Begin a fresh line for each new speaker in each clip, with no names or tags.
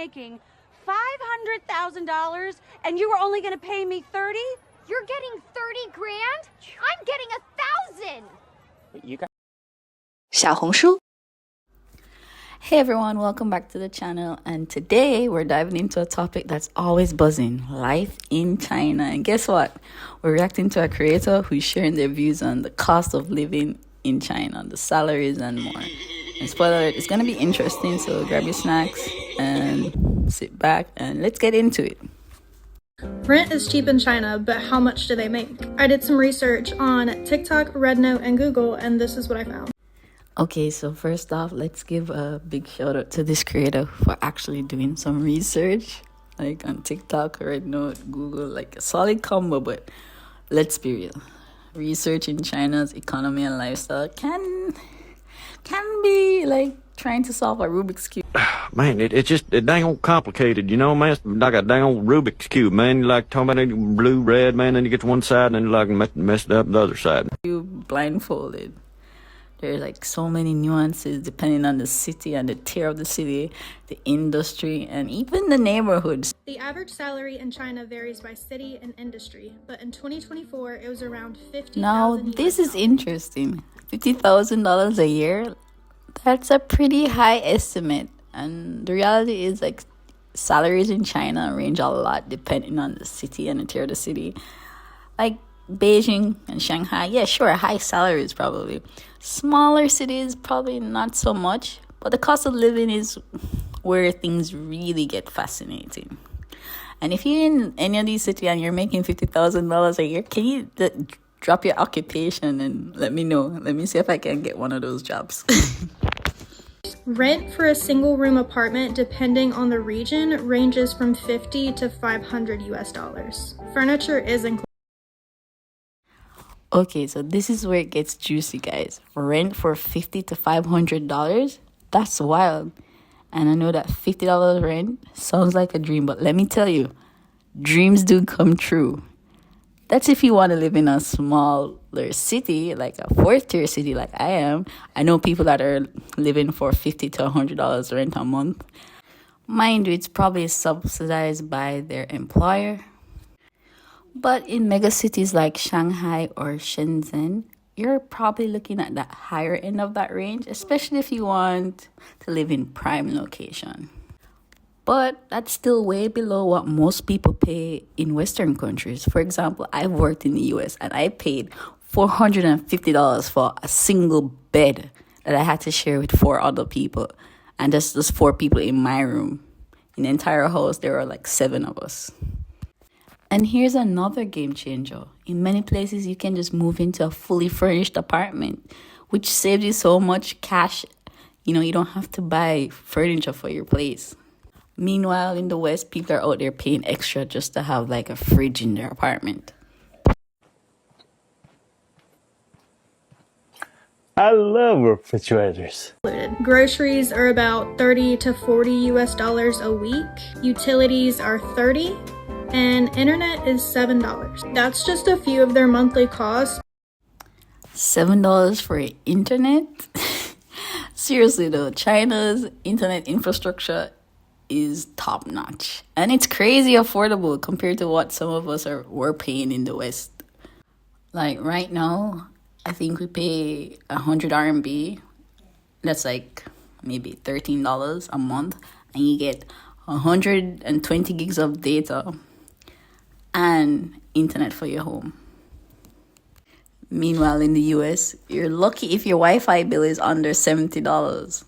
making $500,000 and you were only going to pay me 30?
You're getting 30 grand? I'm getting 1,000.
You got
小红书
Hey everyone, welcome back to the channel, and today we're diving into a topic that's always buzzing: life in China. And guess what? We're reacting to a creator who's sharing their views on the cost of living in China, the salaries and more. And spoiler alert, it's gonna be interesting, so grab your snacks and sit back and let's get into it.
Rent is cheap in China, but how much do they make? I did some research on TikTok, Rednote, and Google, and this is what I found.
Okay, so first off, let's give a big shout out to this creator for actually doing some research, like on TikTok, Rednote, Google, like a solid combo. But let's be real, research in China's economy and lifestyle can be like trying to solve a Rubik's Cube.
Man, it's dang old complicated, you know, man. It's like a dang old Rubik's Cube, man. You like talking about it blue, red, man, then you get to one side and then you like messed up the other side.
You blindfolded. There's like so many nuances depending on the city and the tier of the city, the industry, and even the neighborhoods.
The average salary in China varies by city and industry, but in 2024, it was around $50,000.
Now, this is interesting. $50,000 a year, that's a pretty high estimate. And the reality is, like, salaries in China range a lot depending on the city and the tier of the city. Like Beijing and Shanghai, yeah, sure, high salaries probably. Smaller cities, probably not so much. But the cost of living is where things really get fascinating. And if you're in any of these cities and you're making $50,000 a year, can you drop your occupation and let me know? Let me see if I can get one of those jobs.
Rent for a single room apartment, depending on the region, ranges from $50 to $500 US. Furniture is included.
Okay, so this is where it gets juicy, guys. Rent for $50 to $500? That's wild. And I know that $50 rent sounds like a dream, but let me tell you, dreams do come true. That's if you want to live in a smaller city, like a fourth-tier city like I am. I know people that are living for $50 to $100 rent a month. Mind you, it's probably subsidized by their employer. But in megacities like Shanghai or Shenzhen, you're probably looking at the higher end of that range, especially if you want to live in prime location. But that's still way below what most people pay in Western countries. For example, I've worked in the US and I paid $450 for a single bed that I had to share with 4 other people. And that's just 4 people in my room. In the entire house, there were like 7 of us. And here's another game changer. In many places, you can just move into a fully furnished apartment, which saves you so much cash. You know, you don't have to buy furniture for your place. Meanwhile, in the West, people are out there paying extra just to have like a fridge in their apartment.
I love refrigerators.
Groceries are about $30 to $40 US a week. Utilities are $30. And internet is $7. That's just a few of their monthly costs.
$7 for internet? Seriously though, China's internet infrastructure is top notch. And it's crazy affordable compared to what some of us were paying in the West. Like right now, I think we pay 100 RMB. That's like maybe $13 a month. And you get 120 gigs of data and internet for your home. Meanwhile, in the US, you're lucky if your Wi-Fi bill is under $70.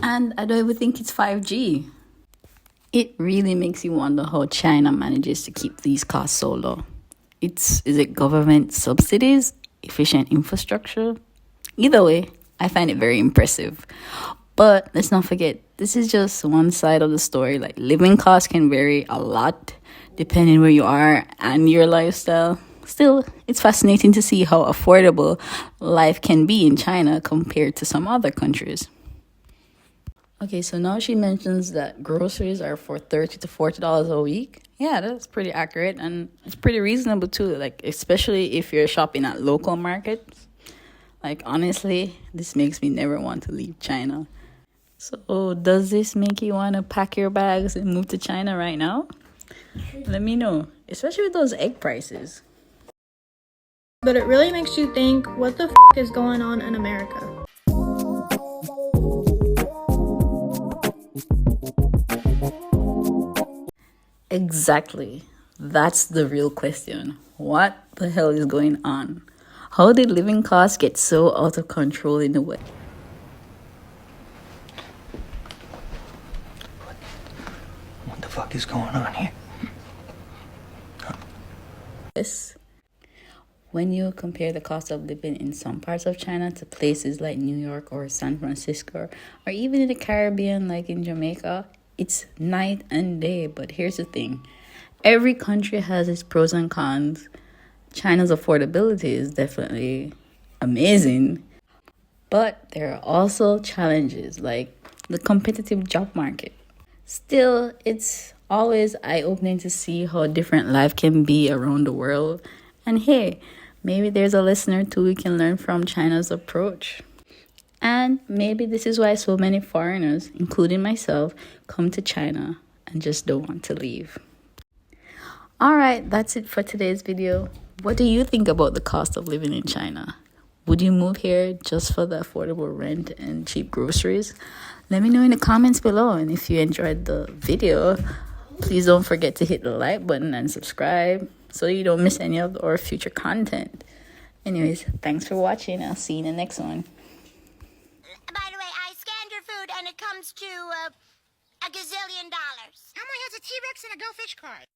And I don't even think it's 5G. It really makes you wonder how China manages to keep these costs so low. Is it government subsidies? Efficient infrastructure? Either way, I find it very impressive. But let's not forget, this is just one side of the story. Like, living costs can vary a lot depending where you are and your lifestyle. Still, it's fascinating to see how affordable life can be in China compared to some other countries. Okay, so now she mentions that groceries are for $30 to $40 a week. Yeah, that's pretty accurate, and it's pretty reasonable too, like especially if you're shopping at local markets. Like honestly, this makes me never want to leave China. So, does this make you want to pack your bags and move to China right now? Let me know, especially with those egg prices.
But it really makes you think, what the is going on in America?
Exactly. That's the real question. What the hell is going on? How did living costs get so out of control in the West?
What the fuck is going on here?
When you compare the cost of living in some parts of China to places like New York or San Francisco, or even in the Caribbean like in Jamaica, it's night and day. But here's the thing. Every country has its pros and cons. China's affordability is definitely amazing, but there are also challenges like the competitive job market. Still, it's always eye-opening to see how different life can be around the world. And hey, maybe there's a lesson or two we can learn from China's approach. And maybe this is why so many foreigners, including myself, come to China and just don't want to leave. Alright, that's it for today's video. What do you think about the cost of living in China? Would you move here just for the affordable rent and cheap groceries? Let me know in the comments below. And if you enjoyed the video, please don't forget to hit the like button and subscribe so you don't miss any of our future content. Anyways, thanks for watching. I'll see you in the next one.
By the way, I scanned your food and it comes to $1 gazillion.
Elmo has a T-Rex and a Go Fish card.